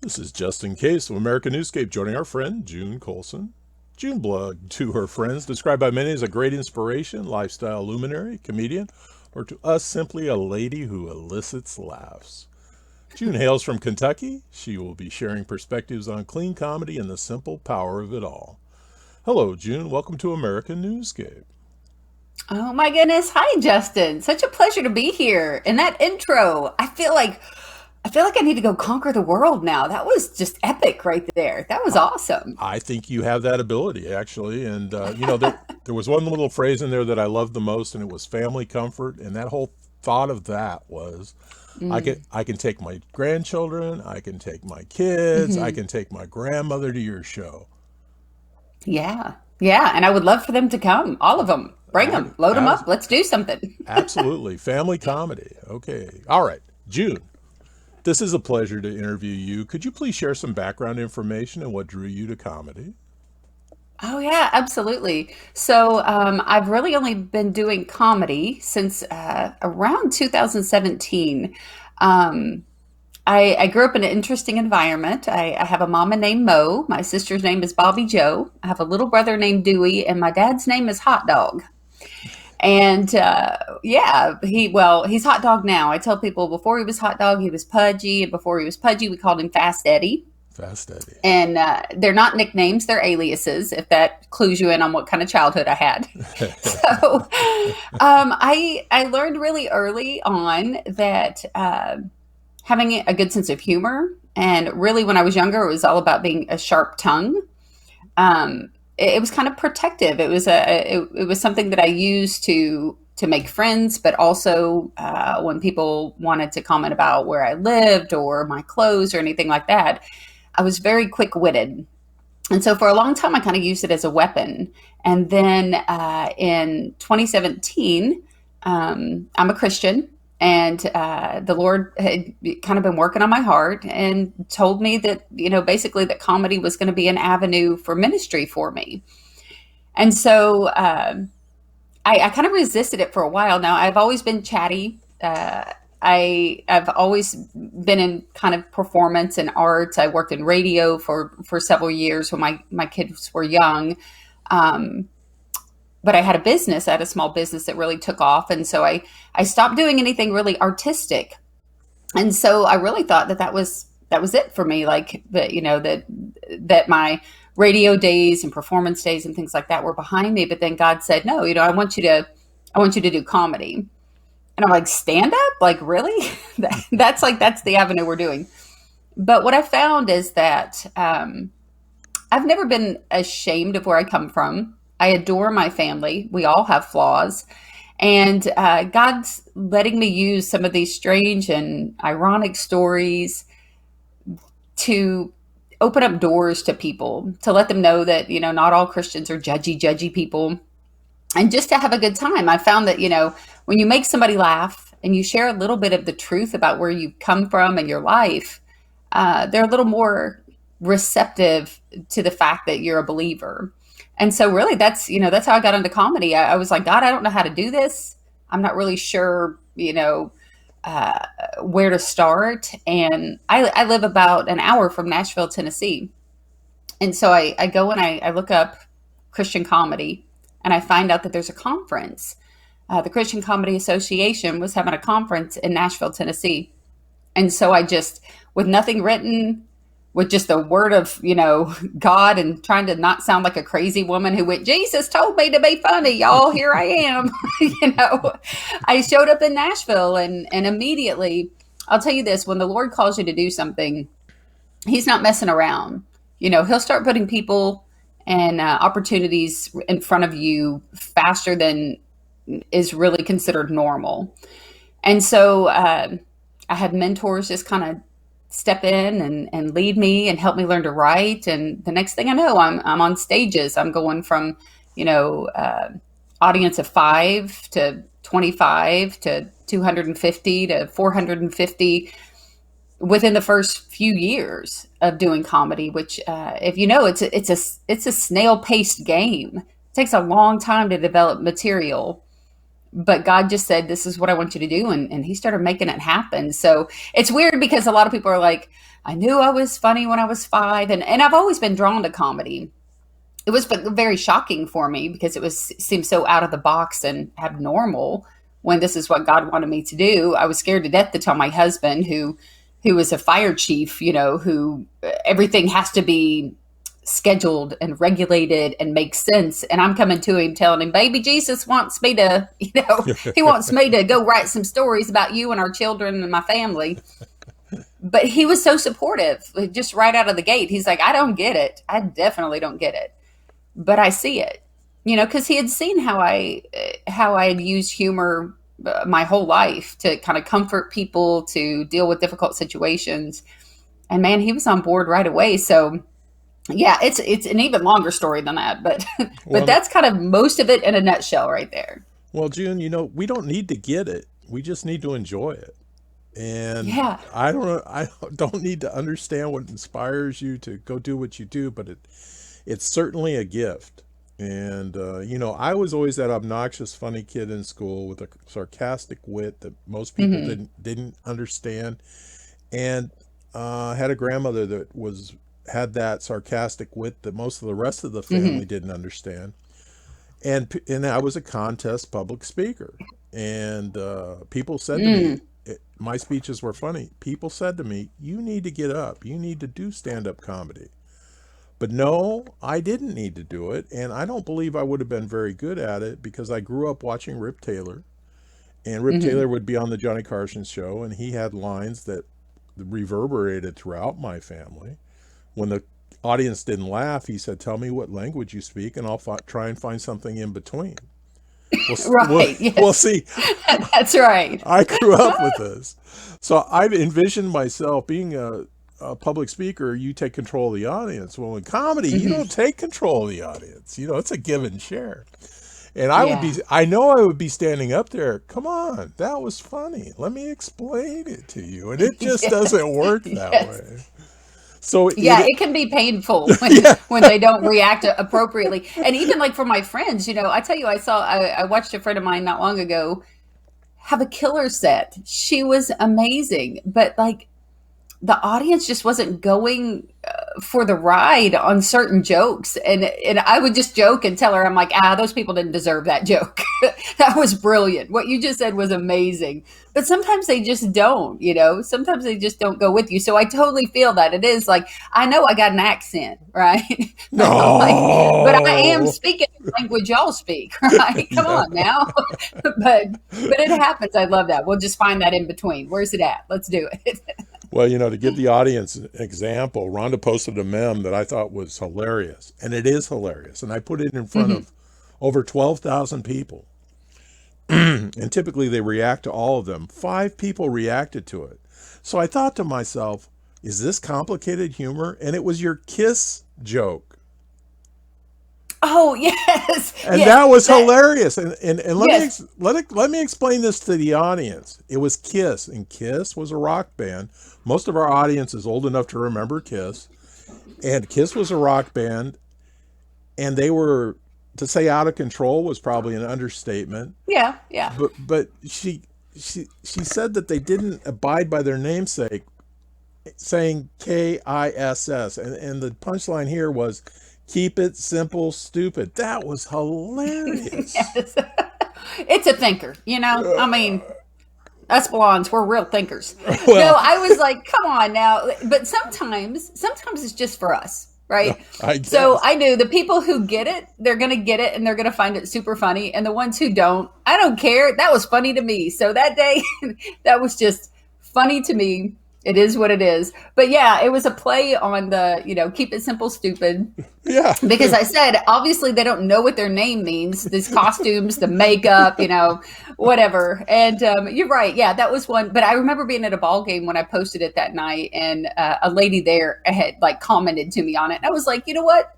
This is Justin Case of America Newscape, joining our friend June Colson. June blogged to her friends, described by many as a great inspiration, lifestyle luminary, comedian, or to us simply a lady who elicits laughs. June hails from Kentucky. She will be sharing perspectives on clean comedy and the simple power of it all. Hello, June. Welcome to America Newscape. Oh my goodness. Hi, Justin. Such a pleasure to be here. And that intro, I feel like I need to go conquer the world now. That was just epic right there. That was awesome. I think you have that ability, actually. And, there was one little phrase in there that I loved the most, and it was family comfort. And that whole thought of that was, I can take my grandchildren, I can take my kids, I can take my grandmother to your show. Yeah. Yeah. And I would love for them to come. All of them. Bring them. Load them up. Let's do something. Absolutely. Family comedy. Okay. All right. June, this is a pleasure to interview you. Could you please share some background information and what drew you to comedy? Oh, yeah, absolutely. So I've really only been doing comedy since around 2017. I grew up in an interesting environment. I have a mama named Mo. My sister's name is Bobby Joe. I have a little brother named Dewey, and my dad's name is Hot Dog. And yeah, he's Hot Dog now. I tell people before he was Hot Dog, he was Pudgy. And before he was Pudgy, we called him Fast Eddie. Fast Eddie. And they're not nicknames, they're aliases, if that clues you in on what kind of childhood I had. So I learned really early on that having a good sense of humor, and really when I was younger, it was all about being a sharp tongue. It was kind of protective. It was something that I used to make friends, but also when people wanted to comment about where I lived or my clothes or anything like that, I was very quick-witted. And so for a long time, I kind of used it as a weapon. And then in 2017, I'm a Christian, and the Lord had kind of been working on my heart and told me that, basically that comedy was going to be an avenue for ministry for me. And so I kind of resisted it for a while. Now, I've always been chatty. I've always been in kind of performance and arts. I worked in radio for several years when my kids were young. But I had a business. I had a small business that really took off. And so I stopped doing anything really artistic. And so I really thought that was it for me. Like that my radio days and performance days and things like that were behind me. But then God said, no, I want you to do comedy. And I'm like, stand up? Like, really? That's the avenue we're doing. But what I found is that I've never been ashamed of where I come from. I adore my family. We all have flaws. And God's letting me use some of these strange and ironic stories to open up doors to people, to let them know that, not all Christians are judgy people. And just to have a good time. I found that, when you make somebody laugh and you share a little bit of the truth about where you've come from in your life, they're a little more receptive to the fact that you're a believer. And so really that's how I got into comedy. I was like, God, I don't know how to do this. I'm not really sure, where to start. And I live about an hour from Nashville, Tennessee. And so I go and I look up Christian comedy, and I find out that there's a conference. The Christian Comedy Association was having a conference in Nashville, Tennessee. And so I just, with nothing written, with just the word of, God, and trying to not sound like a crazy woman who went, Jesus told me to be funny, y'all, here I am. I showed up in Nashville and immediately, I'll tell you this, when the Lord calls you to do something, he's not messing around. He'll start putting people and opportunities in front of you faster than is really considered normal. And so I had mentors just kind of step in and lead me and help me learn to write. And the next thing I know, I'm on stages. I'm going from, audience of 5 to 25 to 250 to 450 within the first few years of doing comedy, which if it's a snail paced game. It takes a long time to develop material. but God just said, this is what I want you to do. And he started making it happen. So it's weird because a lot of people are like, I knew I was funny when I was 5. And I've always been drawn to comedy. It was very shocking for me because seemed so out of the box and abnormal when this is what God wanted me to do. I was scared to death to tell my husband, who was a fire chief, who everything has to be scheduled and regulated and make sense. And I'm coming to him telling him, baby Jesus wants me to, he wants me to go write some stories about you and our children and my family. But he was so supportive, just right out of the gate. He's like, I don't get it. I definitely don't get it. But I see it, because he had seen how I had used humor my whole life to kind of comfort people, to deal with difficult situations. And man, he was on board right away. So yeah, it's an even longer story than that, but Well, that's kind of most of it in a nutshell right there. well, June, we don't need to get it. We just need to enjoy it. And Yeah. I don't need to understand what inspires you to go do what you do, but it's certainly a gift. And I was always that obnoxious, funny kid in school with a sarcastic wit that most people Hmm. didn't understand, and had a grandmother that had that sarcastic wit that most of the rest of the Hmm. family didn't understand. And I was a contest public speaker, and people said to me, Mm. my speeches were funny. People said to me, "You need to get up. You need to do stand-up comedy." But no, I didn't need to do it, and I don't believe I would have been very good at it because I grew up watching Rip Taylor, and Rip Hmm. Taylor would be on the Johnny Carson show, and he had lines that reverberated throughout my family. When the audience didn't laugh, he said, "Tell me what language you speak, and I'll try and find something in between." Well, Right. well, Yes. see, That's right. I grew up with this. So I've envisioned myself being a public speaker. You take control of the audience. Well, in comedy, you Hmm. don't take control of the audience. It's a give and share. And Yeah. I know I would be standing up there. Come on, that was funny. Let me explain it to you. And it just Yes. doesn't work that Yes. way. So Yeah, it can be painful yeah, when they don't react appropriately. And even like for my friends, I tell you, I watched a friend of mine not long ago have a killer set. She was amazing, but like the audience just wasn't going for the ride on certain jokes, and I would just joke and tell her, I'm like, those people didn't deserve that joke. That was brilliant. What you just said was amazing. But sometimes they just don't, sometimes they just don't go with you. So I totally feel that. It is like, I know I got an accent, right? Like, but I am no, speaking the language y'all speak, right? Come yeah. on now. But it happens. I love that. We'll just find that in between. Where's it at? Let's do it. Well, to give the audience an example, Rhonda posted a meme that I thought was hilarious, and it is hilarious. And I put it in front Hmm. of over 12,000 people. And typically they react to all of them. 5 people reacted to it. So I thought to myself, is this complicated humor? And it was your kiss joke. Oh yes, And yes. that was That hilarious. And yes. let me explain this to the audience. It was Kiss, and Kiss was a rock band. Most of our audience is old enough to remember Kiss. And Kiss was a rock band, and they were, to say out of control was probably an understatement. Yeah, yeah. But she said that they didn't abide by their namesake, saying KISS, and the punchline here was keep it simple, stupid. That was hilarious. Yes. It's a thinker, I mean, us blondes, we're real thinkers. No, Well, I was like, come on now. But sometimes it's just for us, right? I So guess. I knew the people who get it, they're going to get it and they're going to find it super funny. And the ones who don't, I don't care. That was funny to me. So that day, that was just funny to me. It is what it is. But yeah, it was a play on the, keep it simple, stupid. Yeah. Because I said, obviously, they don't know what their name means. These costumes, the makeup, whatever. And you're right. Yeah, that was one. But I remember being at a ball game when I posted it that night, and a lady there had like commented to me on it. And I was like, you know what?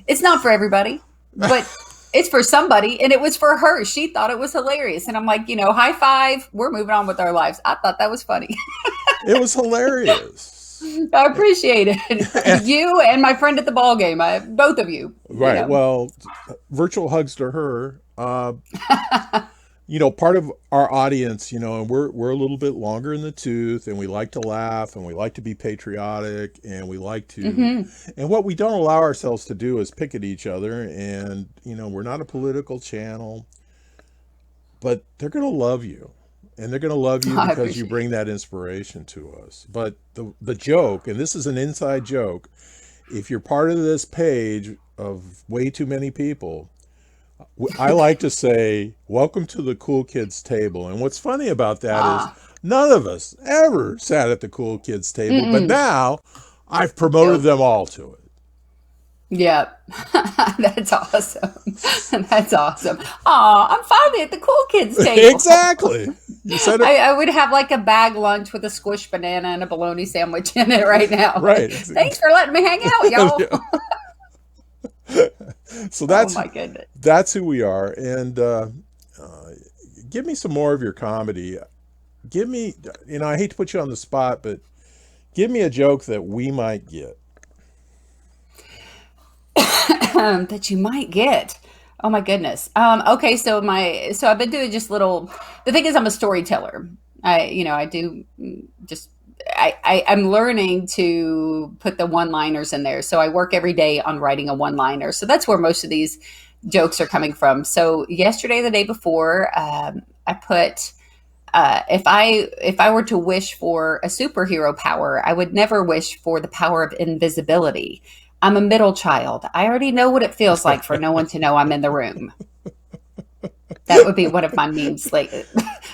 It's not for everybody, but it's for somebody. And it was for her. She thought it was hilarious. And I'm like, high five. We're moving on with our lives. I thought that was funny. It was hilarious. I appreciate it. You and my friend at the ball game, both of you. Right. Well, virtual hugs to her. part of our audience, and we're a little bit longer in the tooth, and we like to laugh, and we like to be patriotic, and we like to, Hmm. and what we don't allow ourselves to do is pick at each other. And we're not a political channel, but they're going to love you, and they're going to love you I because you appreciate bring that inspiration to us. But the joke, and this is an inside joke, if you're part of this page of way too many people, I like to say, welcome to the cool kids table. And what's funny about that is Ah, none of us ever sat at the cool kids table, but mm-mm. now I've promoted Nope. them all to Yep. That's awesome. That's awesome. Aw, I'm finally at the cool kids it. table. Exactly. You said it I would have like a bag lunch with a squished banana and a bologna sandwich in it right now. Like, right. thanks for letting me hang out, y'all. So Oh that's my goodness. that's who we are. And give me some more of your comedy. Give me, I hate to put you on the spot, but give me a joke that we might get. That you might get. Oh my goodness. Okay, so I've been doing just little. The thing is, I'm a storyteller. I do just. I'm learning to put the one-liners in there. So I work every day on writing a one-liner. So that's where most of these jokes are coming from. So yesterday, the day before, I put. If I were to wish for a superhero power, I would never wish for the power of invisibility. I'm a middle child. I already know what it feels like for no one to know I'm in the room. That would be one of my memes. Like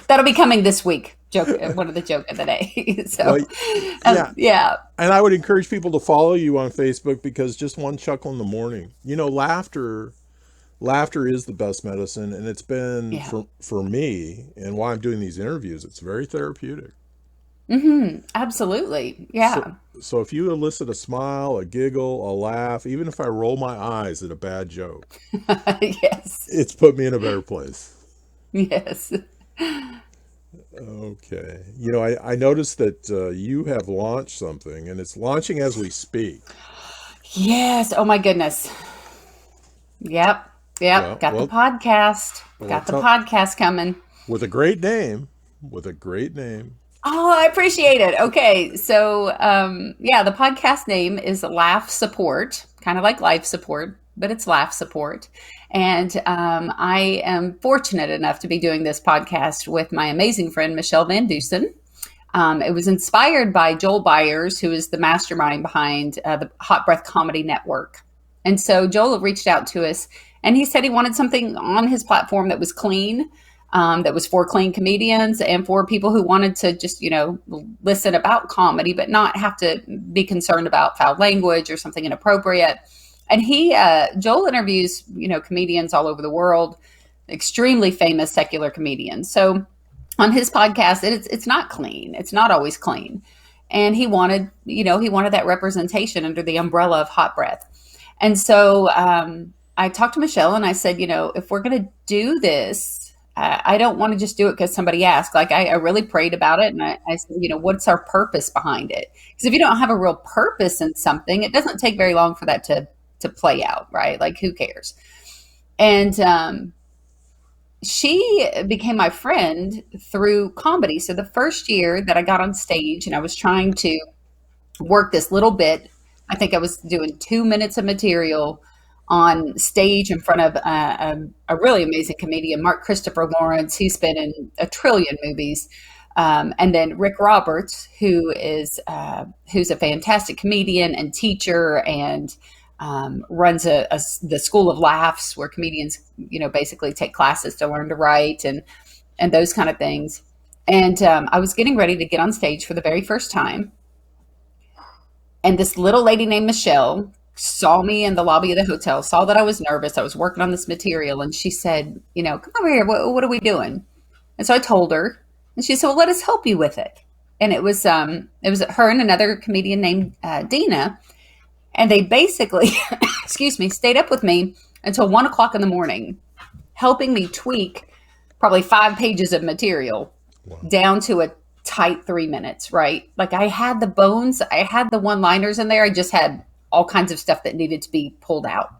that'll be coming this week. Joke, one of the joke of the day. Well, So, yeah. yeah. And I would encourage people to follow you on Facebook, because just one chuckle in the morning, laughter is the best medicine. And it's been Yeah. for me, and while I'm doing these interviews, it's very therapeutic. Absolutely. So, Yeah. so if you elicit a smile, a giggle, a laugh, even if I roll my eyes at a bad joke, Yes. it's put me in a better place. Yes. Okay. I noticed that you have launched something, and it's launching as we speak. Yes. Oh my goodness. Yep. Yep. Well, Got the well, podcast. well, Got the tell, podcast coming. with a great name, with a great name. Oh, I appreciate it. Okay. So, yeah, the podcast name is Laugh Support, kind of like life support, but it's Laugh Support. And I am fortunate enough to be doing this podcast with my amazing friend, Michelle Van Dusen. It was inspired by Joel Byers, who is the mastermind behind the Hot Breath Comedy Network. And so Joel reached out to us, and he said he wanted something on his platform that was clean, that was for clean comedians and for people who wanted to just, listen about comedy, but not have to be concerned about foul language or something inappropriate. And Joel interviews, comedians all over the world, extremely famous secular comedians. So on his podcast, it's not clean. It's not always clean. And he wanted that representation under the umbrella of Hot Breath. And so I talked to Michelle and I said, if we're going to do this, I don't want to just do it because somebody asked. Like I really prayed about it, and I said, what's our purpose behind it? Because if you don't have a real purpose in something, it doesn't take very long for that to play out, right? Like who cares? And she became my friend through comedy. So the first year that I got on stage and I was trying to work this little bit, I think I was doing 2 minutes of material on stage in front of a really amazing comedian, Mark Christopher Lawrence. He's been in a trillion movies. And then Rick Roberts, who's a fantastic comedian and teacher, and runs the School of Laughs, where comedians, basically take classes to learn to write and those kind of things. And I was getting ready to get on stage for the very first time, and this little lady named Michelle saw me in the lobby of the hotel, saw that I was nervous. I was working on this material, and she said, come over here. What are we doing? And so I told her, and she said, well, let us help you with it. And it was her and another comedian named Dina. And they basically, excuse me, stayed up with me until 1 o'clock in the morning, helping me tweak probably 5 pages of material Wow. down to a tight 3 minutes, right? Like I had the bones, I had the one-liners in there. I just had all kinds of stuff that needed to be pulled out.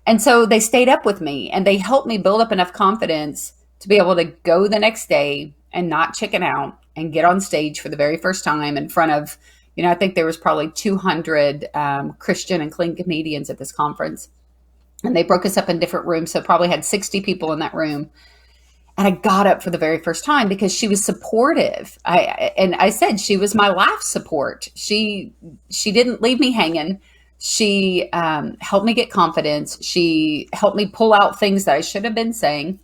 And so they stayed up with me and they helped me build up enough confidence to be able to go the next day and not chicken out and get on stage for the very first time in front of, I think there was probably 200 Christian and clean comedians at this conference. And they broke us up in different rooms. So probably had 60 people in that room. And I got up for the very first time because she was supportive. I said she was my laugh support. She didn't leave me hanging. She helped me get confidence. She helped me pull out things that I should have been saying.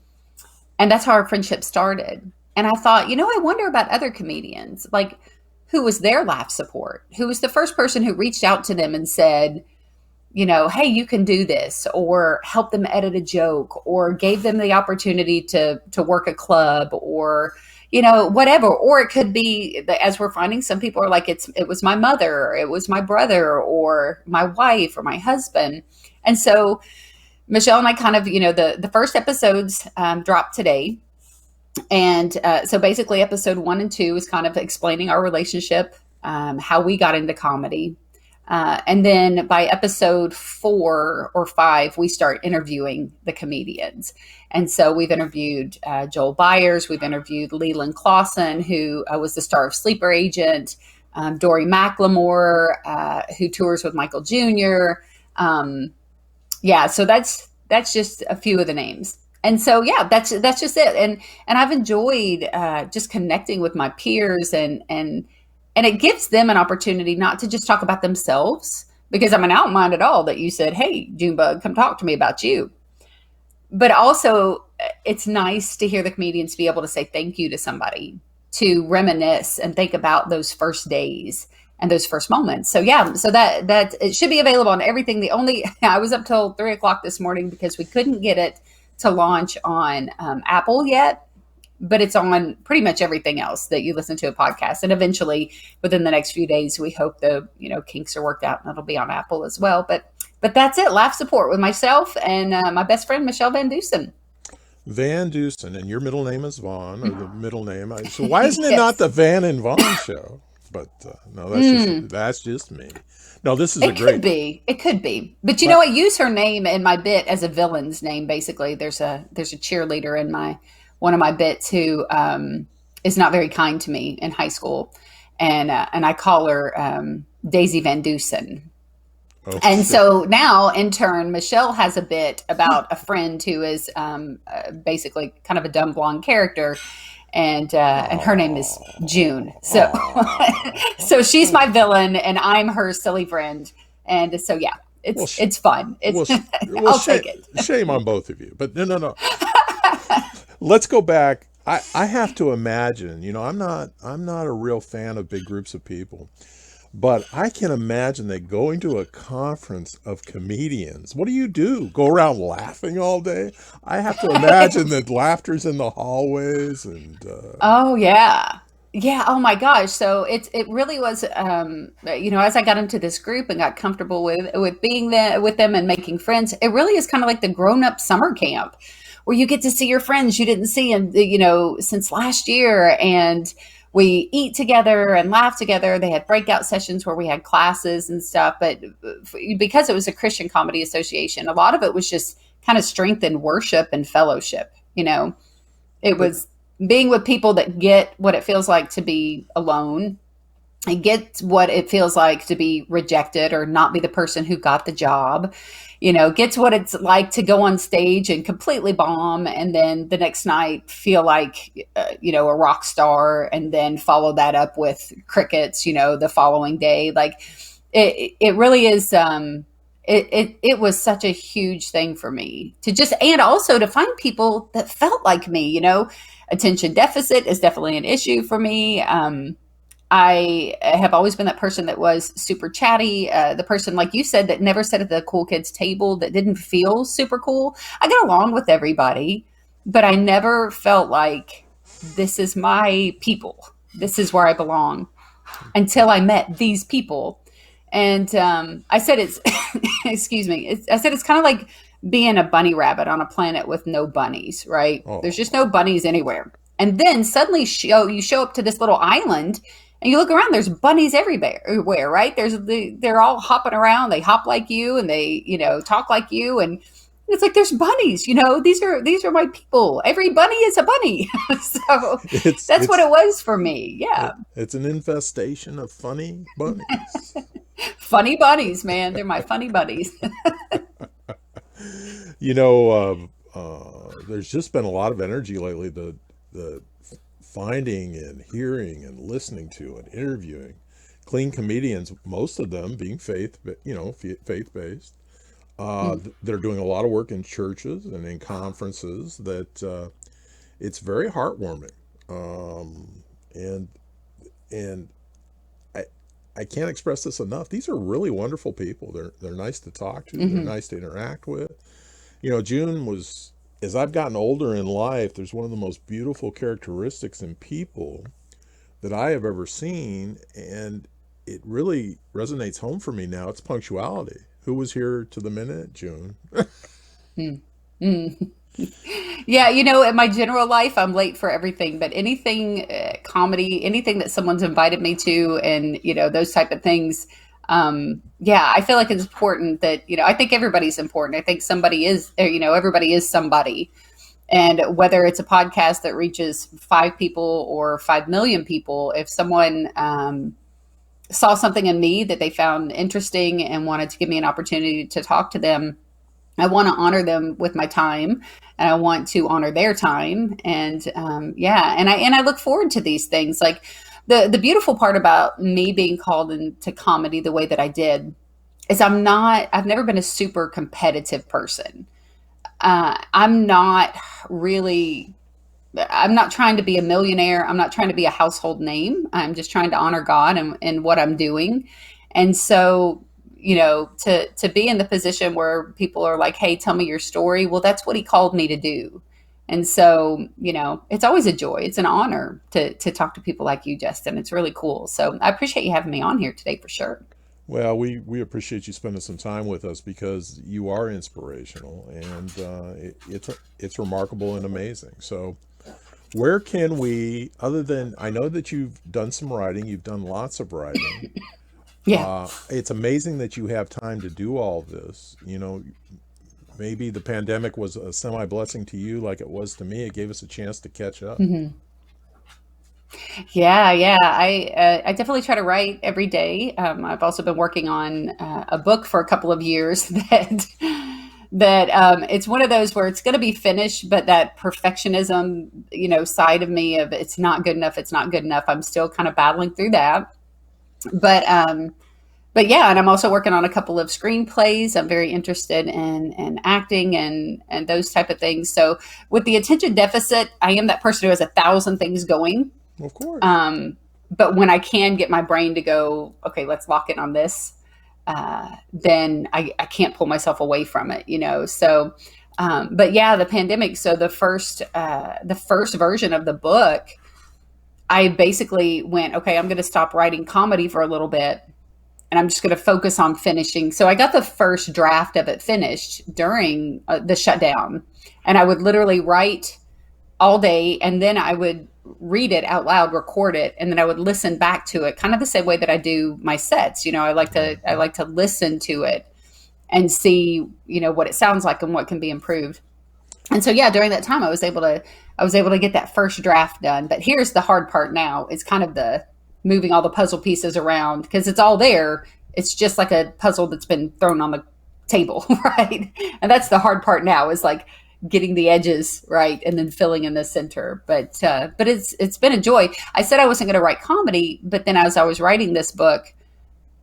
And that's how our friendship started. And I thought, I wonder about other comedians. Like, who was their laugh support? Who was the first person who reached out to them and said, hey, you can do this, or help them edit a joke, or gave them the opportunity to work a club, or, whatever. Or it could be, as we're finding, some people are like, it was my mother, or it was my brother, or my wife, or my husband. And so Michelle and I kind of, the first episodes dropped today. And so basically episode 1 and 2 is kind of explaining our relationship, how we got into comedy. And then by episode 4 or 5, we start interviewing the comedians. And so we've interviewed Joel Byers. We've interviewed Leland Clausen, who was the star of Sleeper Agent, Dory McLemore, who tours with Michael Jr. So that's just a few of the names. And so, that's just it. And I've enjoyed just connecting with my peers and it gives them an opportunity not to just talk about themselves, because I don't mind at all that you said, hey, Junebug, come talk to me about you. But also it's nice to hear the comedians be able to say thank you to somebody, to reminisce and think about those first days and those first moments. So so that it should be available on everything. I was up till 3:00 this morning because we couldn't get it to launch on Apple yet, but it's on pretty much everything else that you listen to a podcast. And eventually within the next few days, we hope the, kinks are worked out and it'll be on Apple as well. But that's it. Laugh support with myself and my best friend, Michelle Van Dusen. Van Dusen, and your middle name is Vaughn, or the middle name. So why isn't it not the Van and Vaughn show? But no, that's just me. No, this is It could be. But I use her name in my bit as a villain's name. Basically, there's a cheerleader in one of my bits who is not very kind to me in high school, and I call her Daisy Van Dusen. Oh, and so now, in turn, Michelle has a bit about a friend who is basically kind of a dumb blonde character. And her name is June. So so she's my villain and I'm her silly friend. And so, it's fun. I'll take it. Shame on both of you. But no. Let's go back. I have to imagine, I'm not a real fan of big groups of people. But I can imagine that going to a conference of comedians, what do? Go around laughing all day? I have to imagine that laughter's in the hallways and. Oh yeah. Oh my gosh. So it really was, as I got into this group and got comfortable with being there with them and making friends, it really is kind of like the grown-up summer camp where you get to see your friends you didn't see since last year, and we eat together and laugh together. They had breakout sessions where we had classes and stuff. But because it was a Christian Comedy Association, a lot of it was just kind of strength in worship and fellowship. It was being with people that get what it feels like to be alone and get what it feels like to be rejected or not be the person who got the job. Gets what it's like to go on stage and completely bomb, and then the next night feel like, a rock star, and then follow that up with crickets, the following day. Like it really is. It was such a huge thing for me to just, and also to find people that felt like me. Attention deficit is definitely an issue for me. I have always been that person that was super chatty, the person, like you said, that never sat at the cool kids table, that didn't feel super cool. I got along with everybody, but I never felt like this is my people. This is where I belong, until I met these people. And I said excuse me, I said it's kind of like being a bunny rabbit on a planet with no bunnies, right? Oh. There's just no bunnies anywhere. And then suddenly you show up to this little island, and you look around, there's bunnies everywhere, right? They're all hopping around. They hop like you, and they, talk like you. And It's like there's bunnies, these are my people. Every bunny is a bunny. So It's that's what it's it was for me. Yeah. it's an infestation of funny bunnies. Funny bunnies, man. They're my funny buddies. You know, there's just been a lot of energy lately. The finding and hearing and listening to and interviewing clean comedians, most of them being faith based. They're doing a lot of work in churches and in conferences that it's very heartwarming. And and I I can't express this enough. These are really wonderful people. They're nice to talk to. They're Hmm. nice to interact with. June was, as I've gotten older in life, there's one of the most beautiful characteristics in people that I have ever seen, and it really resonates home for me now. It's punctuality. Who was here to the minute? June. Yeah, in my general life, I'm late for everything, but anything comedy, anything that someone's invited me to, and those type of things. Yeah, I feel like it's important that I think everybody's important. I think somebody is, everybody is somebody, and whether it's a podcast that reaches 5 people or 5 million people, if someone saw something in me that they found interesting and wanted to give me an opportunity to talk to them, I want to honor them with my time, and I want to honor their time. And yeah, and I look forward to these things. Like the beautiful part about me being called into comedy the way that I did is I've never been a super competitive person. I'm not really, I'm not trying to be a millionaire. I'm not trying to be a household name. I'm just trying to honor God and what I'm doing. And so, to be in the position where people are like, hey, tell me your story. Well, that's what he called me to do. And so, it's always a joy. It's an honor to talk to people like you, Justin. It's really cool. So I appreciate you having me on here today for sure. Well, we appreciate you spending some time with us because you are inspirational, and it's remarkable and amazing. So, where can we, other than, I know that you've done some writing, you've done lots of writing. Yeah. It's amazing that you have time to do all this. Maybe the pandemic was a semi blessing to you, like it was to me. It gave us a chance to catch up. Hmm. Yeah, yeah. I definitely try to write every day. I've also been working on a book for a couple of years that it's one of those where it's going to be finished, but that perfectionism, side of me of it's not good enough, it's not good enough. I'm still kind of battling through that. But yeah, and I'm also working on a couple of screenplays. I'm very interested in acting and those type of things. So with the attention deficit, I am that person who has 1,000 things going. Of course. But when I can get my brain to go, okay, let's lock in on this, then I can't pull myself away from it. So, but yeah, the pandemic. So the first version of the book, I basically went, okay, I'm going to stop writing comedy for a little bit, and I'm just going to focus on finishing. So I got the first draft of it finished during the shutdown, and I would literally write all day, and then I would read it out loud, record it, and then I would listen back to it, kind of the same way that I do my sets. I like to listen to it and see, what it sounds like and what can be improved. And so yeah, during that time I was able to get that first draft done. But here's the hard part now. It's kind of the moving all the puzzle pieces around because it's all there. It's just like a puzzle that's been thrown on the table, right? And that's the hard part now is like getting the edges right and then filling in the center. But it's been a joy. I said I wasn't going to write comedy, but then as I was writing this book,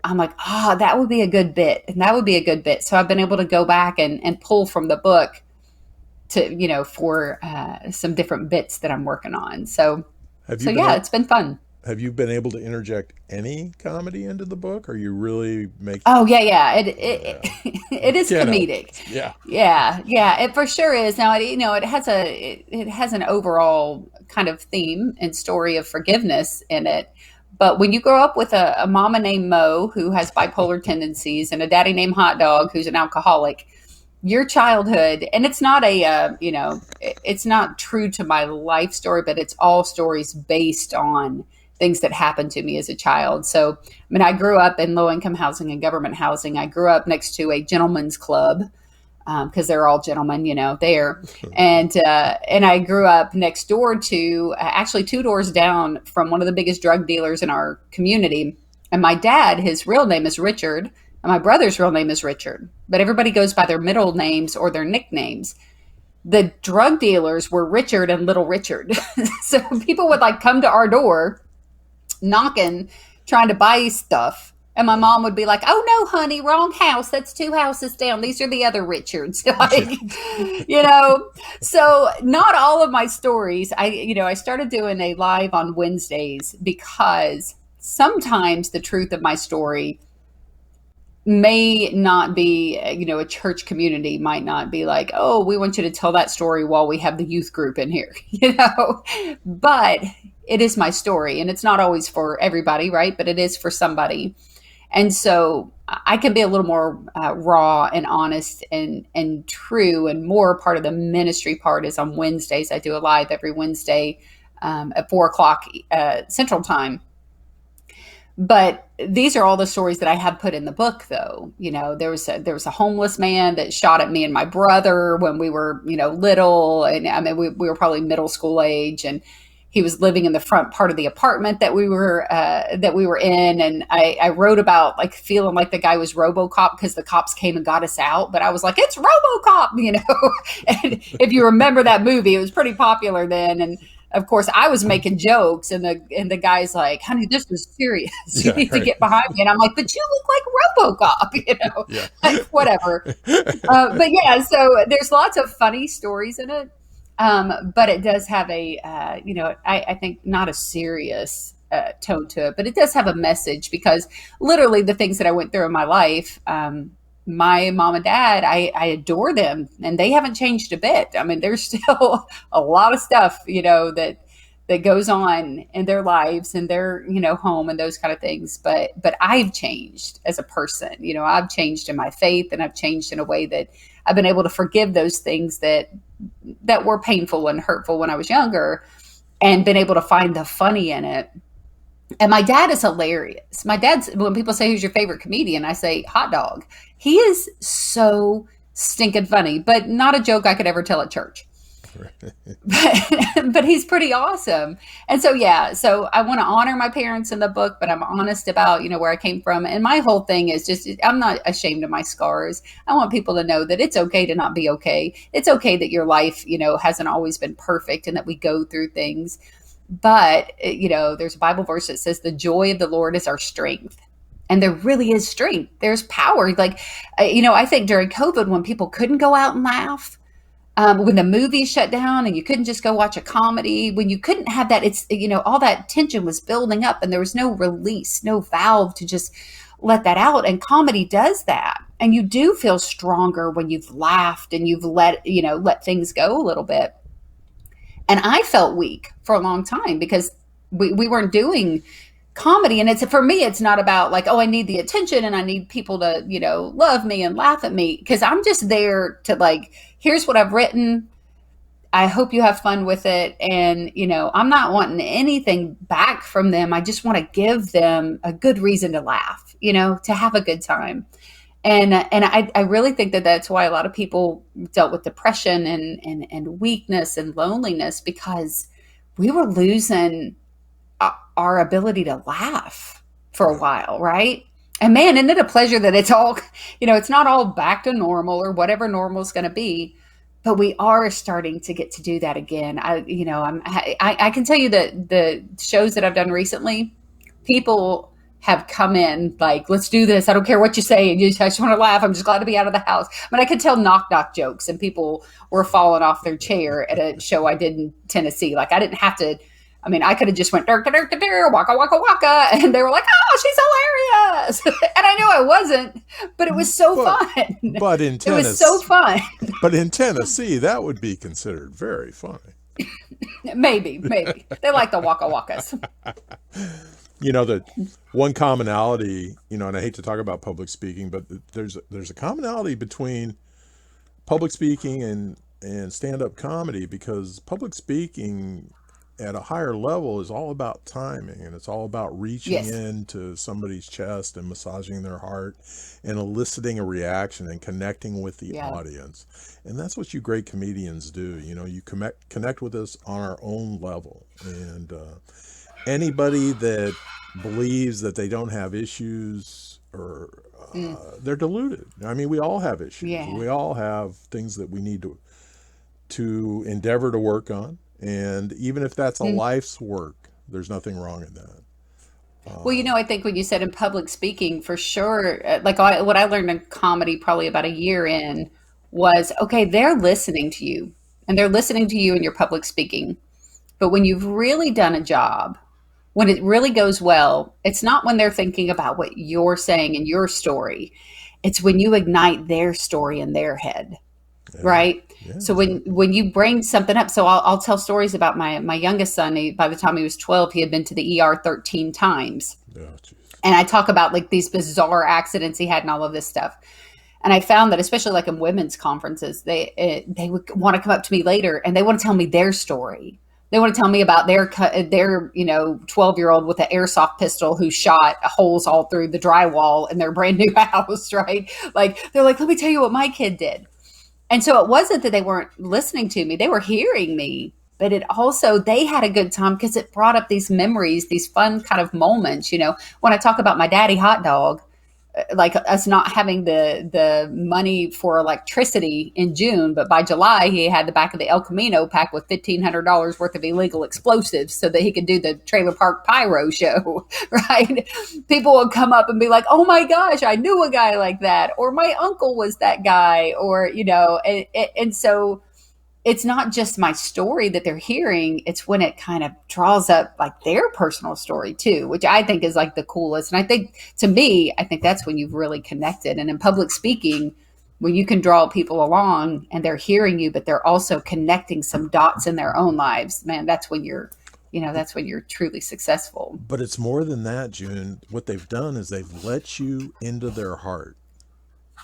I'm like, that would be a good bit, and that would be a good bit. So I've been able to go back and pull from the book to for some different bits that I'm working on. So Have you so been yeah, a- it's been fun. have you been able to interject any comedy into the book? Are you really make Oh yeah, yeah. It yeah. it, it is Can't help comedic. it. Yeah. Yeah, yeah. It for sure is. Now it has an overall kind of theme and story of forgiveness in it. But when you grow up with a mama named Mo who has bipolar tendencies and a daddy named Hot Dog who's an alcoholic, your childhood, and it's not it's not true to my life story, but it's all stories based on things that happened to me as a child. So, I mean, I grew up in low income housing and government housing. I grew up next to a gentleman's club. because they're all gentlemen, there. And I grew up next door to, actually 2 doors down from one of the biggest drug dealers in our community. And my dad, his real name is Richard, and my brother's real name is Richard. But everybody goes by their middle names or their nicknames. The drug dealers were Richard and Little Richard. So people would like come to our door knocking, trying to buy stuff. And my mom would be like, "Oh no, honey, wrong house. That's 2 houses down. These are the other Richards." Like, so not all of my stories. I started doing a live on Wednesdays because sometimes the truth of my story may not be, a church community might not be like, "Oh, we want you to tell that story while we have the youth group in here," but it is my story, and it's not always for everybody, right? But it is for somebody. And so I can be a little more raw and honest and true, and more part of the ministry part is on Wednesdays. I do a live every Wednesday at 4:00 Central Time. But these are all the stories that I have put in the book, though. There was a homeless man that shot at me and my brother when we were, little, and I mean we were probably middle school age, and he was living in the front part of the apartment that we were in. And I wrote about like feeling like the guy was RoboCop because the cops came and got us out. But I was like, "It's RoboCop," And if you remember that movie, it was pretty popular then. And of course, I was making jokes, and the guy's like, "Honey, this is serious. You need to get behind me." And I'm like, "But you look like RoboCop," Yeah. like, whatever. But yeah, so there's lots of funny stories in it. But it does have I think not a serious tone to it, but it does have a message, because literally the things that I went through in my life, my mom and dad, I adore them, and they haven't changed a bit. I mean, there's still a lot of stuff, that goes on in their lives and their, home and those kind of things. But I've changed as a person. I've changed in my faith, and I've changed in a way that I've been able to forgive those things that were painful and hurtful when I was younger, and been able to find the funny in it. And my dad is hilarious. When people say, "Who's your favorite comedian?" I say, "Hot Dog." He is so stinking funny, but not a joke I could ever tell at church. But he's pretty awesome. And so, so I want to honor my parents in the book, but I'm honest about, where I came from. And my whole thing is just, I'm not ashamed of my scars. I want people to know that it's okay to not be okay. It's okay that your life, hasn't always been perfect, and that we go through things. But, there's a Bible verse that says the joy of the Lord is our strength. And there really is strength. There's power. Like, I think during COVID, when people couldn't go out and laugh, when the movies shut down and you couldn't just go watch a comedy, when you couldn't have that, it's, all that tension was building up, and there was no release, no valve to just let that out. And comedy does that. And you do feel stronger when you've laughed and you've let things go a little bit. And I felt weak for a long time because we weren't doing comedy. And for me, it's not about like, "Oh, I need the attention and I need people to, love me and laugh at me." Because I'm just there to like, here's what I've written. I hope you have fun with it. And, I'm not wanting anything back from them. I just want to give them a good reason to laugh, to have a good time. And I really think that that's why a lot of people dealt with depression and weakness and loneliness, because we were losing our ability to laugh for a while, right? And man, isn't it a pleasure that it's all, it's not all back to normal or whatever normal is going to be, but we are starting to get to do that again. I can tell you that the shows that I've done recently, people have come in like, "Let's do this. I don't care what you say. I just want to laugh. I'm just glad to be out of the house." I mean, I could tell knock jokes, and people were falling off their chair at a show I did in Tennessee. Like, I didn't have to. I mean, I could have just went "Dirk, dirk, dirk, dirk, waka waka waka," and they were like, "Oh, she's hilarious!" And I knew I wasn't, but it was so fun. But in Tennessee, it was so fun. But in Tennessee, that would be considered very funny. Maybe they like the waka wakas. The one commonality, and I hate to talk about public speaking, but there's a commonality between public speaking and stand-up comedy, because public speaking at a higher level is all about timing, and it's all about reaching Yes. into somebody's chest and massaging their heart and eliciting a reaction and connecting with the Yeah. audience. And that's what you great comedians do. You know, you connect with us on our own level. And anybody that believes that they don't have issues, or Mm. they're deluded. I mean, we all have issues. Yeah. We all have things that we need to endeavor to work on. And even if that's a Mm. life's work, there's nothing wrong in that. Well, I think when you said in public speaking, for sure, what I learned in comedy probably about a year in was, okay, they're listening to you and they're listening to you in your public speaking. But when you've really done a job, when it really goes well, it's not when they're thinking about what you're saying in your story. It's when you ignite their story in their head, Yeah, right? yeah, So exactly. when you bring something up, so I'll tell stories about my youngest son. By the time he was 12, he had been to the ER 13 times. Oh, jeez. And I talk about like these bizarre accidents he had and all of this stuff. And I found that especially like in women's conferences, they would want to come up to me later and they want to tell me their story. They want to tell me about their 12-year-old with an airsoft pistol who shot holes all through the drywall in their brand new house, right? Like they're like, let me tell you what my kid did. And so it wasn't that they weren't listening to me; they were hearing me. But it also they had a good time because it brought up these memories, these fun kind of moments. When I talk about my daddy hot dog, like us not having the money for electricity in June, but by July he had the back of the El Camino packed with $1,500 worth of illegal explosives so that he could do the trailer park pyro show. Right? People would come up and be like, "Oh my gosh, I knew a guy like that," or "My uncle was that guy," or and so it's not just my story that they're hearing, it's when it kind of draws up like their personal story too, which I think is like the coolest. And I think to me, I think that's when you've really connected. And in public speaking, when you can draw people along and they're hearing you, but they're also connecting some dots in their own lives, man, that's when you're truly successful. But it's more than that, June. What they've done is they've let you into their heart.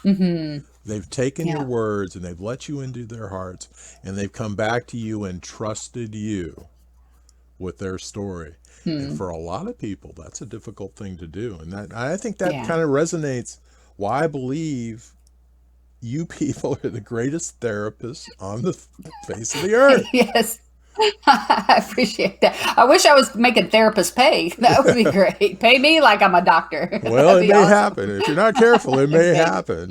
Hmm. They've taken your Yeah. words and they've let you into their hearts, and they've come back to you and trusted you with their story. And Hmm. for a lot of people, that's a difficult thing to do. And I think that Yeah. kind of resonates why I believe you people are the greatest therapists on the face of the earth. Yes. I appreciate that. I wish I was making therapists pay. That would be great. Pay me like I'm a doctor. Well, That'd it be may awesome. happen. If you're not careful, it may Maybe. happen.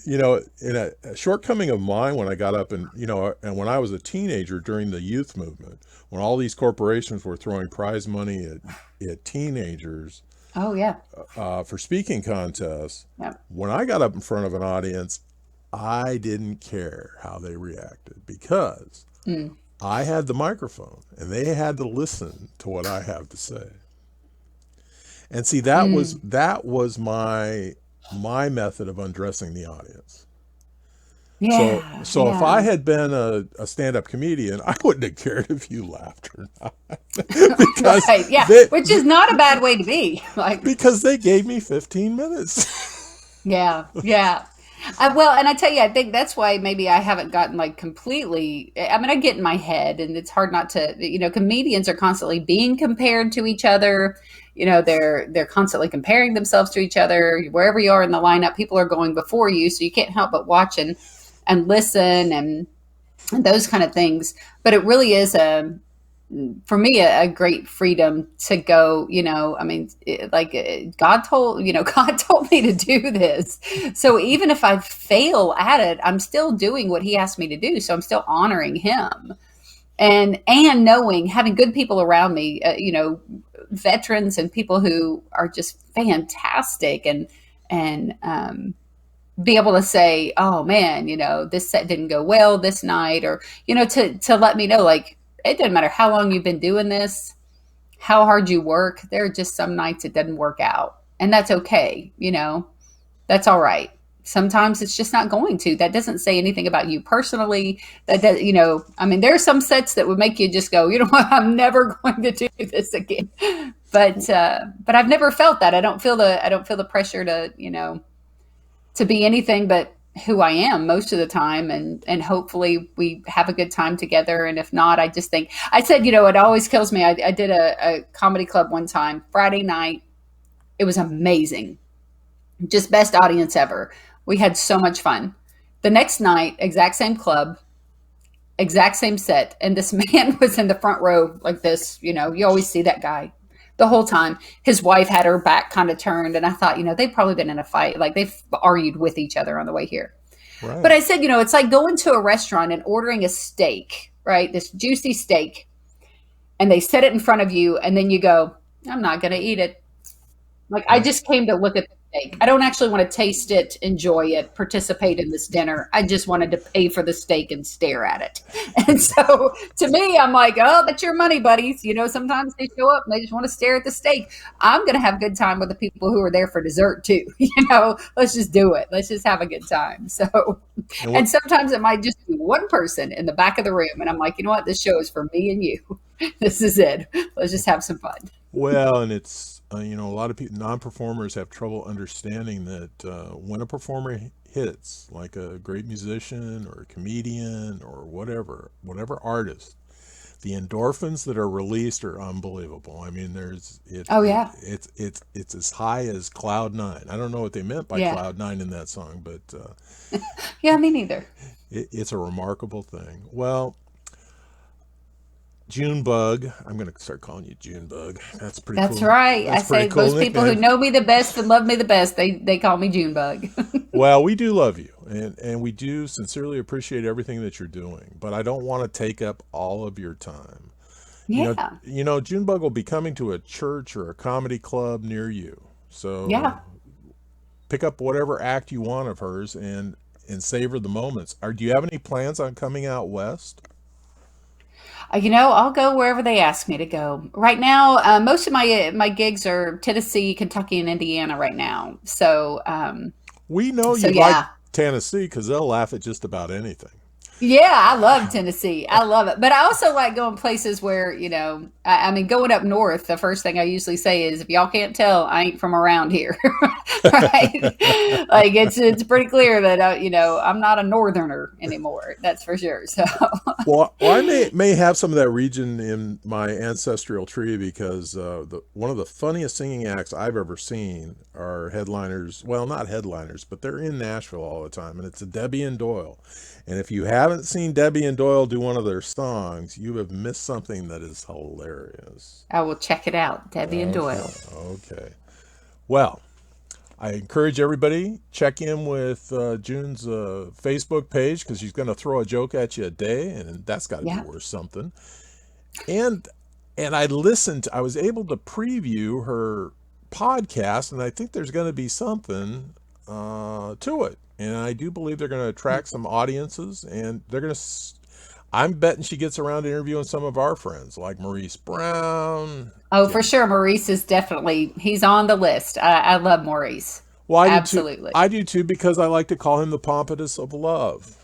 In a shortcoming of mine when I got up and when I was a teenager during the youth movement, when all these corporations were throwing prize money at teenagers Oh yeah. for speaking contests, Yeah. when I got up in front of an audience, I didn't care how they reacted because Mm. I had the microphone and they had to listen to what I have to say. And see, Mm. that was my method of undressing the audience. Yeah. So if I Yeah. had been a stand-up comedian, I wouldn't have cared if you laughed or not because Right. Yeah. they, Which is not a bad way to be. Like, because they gave me 15 minutes. yeah. Yeah. Well, and I tell you, I think that's why maybe I haven't gotten like completely. I mean, I get in my head, and it's hard not to. Comedians are constantly being compared to each other. They're constantly comparing themselves to each other. Wherever you are in the lineup, people are going before you, so you can't help but watch and listen and those kind of things. But it really is for me a great freedom to go. I mean, God told God told me to do this, so even if I fail at it, I'm still doing what he asked me to do, so I'm still honoring him and knowing, having good people around me, veterans and people who are just fantastic, and be able to say, oh man, this set didn't go well this night, or to let me know, like, it doesn't matter how long you've been doing this, how hard you work, there are just some nights it doesn't work out, and that's okay. That's all right. Sometimes it's just not going to. That doesn't say anything about you personally. I mean, there are some sets that would make you just go, you know what, I'm never going to do this again. But I've never felt that. I don't feel the pressure to be anything but who I am most of the time, and hopefully we have a good time together. And if not, I just think I said, it always kills me. I did a comedy club one time, Friday night. It was amazing. Just best audience ever. We had so much fun. The next night, exact same club, exact same set. And this man was in the front row like this. You always see that guy the whole time. His wife had her back kind of turned. And I thought, they've probably been in a fight. Like they've argued with each other on the way here. Right. But I said, it's like going to a restaurant and ordering a steak, right? This juicy steak. And they set it in front of you. And then you go, I'm not going to eat it. Like, I just came to look at the steak. I don't actually want to taste it, enjoy it, participate in this dinner. I just wanted to pay for the steak and stare at it. And so to me, I'm like, oh, that's your money, buddies. Sometimes they show up and they just want to stare at the steak. I'm going to have a good time with the people who are there for dessert too. Let's just do it. Let's just have a good time. So, and sometimes it might just be one person in the back of the room. And I'm like, you know what? This show is for me and you. This is it. Let's just have some fun. Well, and it's, a lot of people, non-performers have trouble understanding that when a performer hits, like a great musician or a comedian or whatever artist, the endorphins that are released are unbelievable. I mean, Oh yeah. It's as high as cloud nine. I don't know what they meant by cloud nine in that song, but yeah, me neither. It's a remarkable thing. Well, Junebug, I'm going to start calling you Junebug. That's pretty cool. That's right. That's I say cool most people who know me the best and love me the best, they call me Junebug. Well, we do love you, and we do sincerely appreciate everything that you're doing, but I don't want to take up all of your time. Yeah. Junebug will be coming to a church or a comedy club near you. So pick up whatever act you want of hers and savor the moments. Do you have any plans on coming out west? I'll go wherever they ask me to go. Right now, most of my gigs are Tennessee, Kentucky, and Indiana right now. So we know you like Tennessee because they'll laugh at just about anything. Yeah, I love Tennessee. I love it. But I also like going places where, I mean, going up north, the first thing I usually say is, if y'all can't tell, I ain't from around here. Right? Like, it's pretty clear that, I'm not a northerner anymore. That's for sure. So, well, I may have some of that region in my ancestral tree because one of the funniest singing acts I've ever seen are headliners. Well, not headliners, but they're in Nashville all the time. And it's a Debbie and Doyle. And if you haven't seen Debbie and Doyle do one of their songs, you have missed something that is hilarious. I will check it out, Debbie and Doyle. Okay. Well, I encourage everybody, check in with June's Facebook page because she's going to throw a joke at you a day, and that's got to be worth something. And I was able to preview her podcast, and I think there's going to be something to it. And I do believe they're going to attract some audiences, and I'm betting she gets around to interviewing some of our friends like Maurice Brown. Oh, for sure. Maurice is he's on the list. I love Maurice. Well, absolutely. I do too, because I like to call him the Pompatus of Love.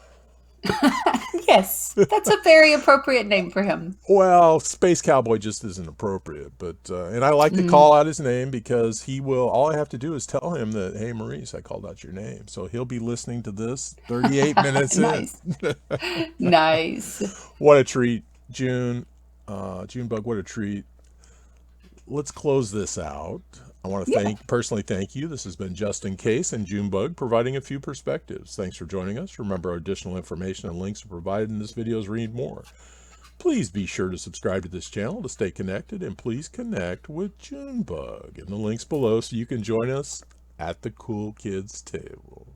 Yes, that's a very appropriate name for him. Well, Space Cowboy just isn't appropriate, but and I like to call out his name because he will. All I have to do is tell him that, hey, Maurice, I called out your name, so he'll be listening to this 38 minutes nice. in. Nice. What a treat, June. Junebug, what a treat. Let's close this out. I want to personally thank you. This has been Justin Case and Junebug providing a few perspectives. Thanks for joining us. Remember, additional information and links are provided in this video's read more. Please be sure to subscribe to this channel to stay connected, and please connect with Junebug in the links below so you can join us at the cool kids table.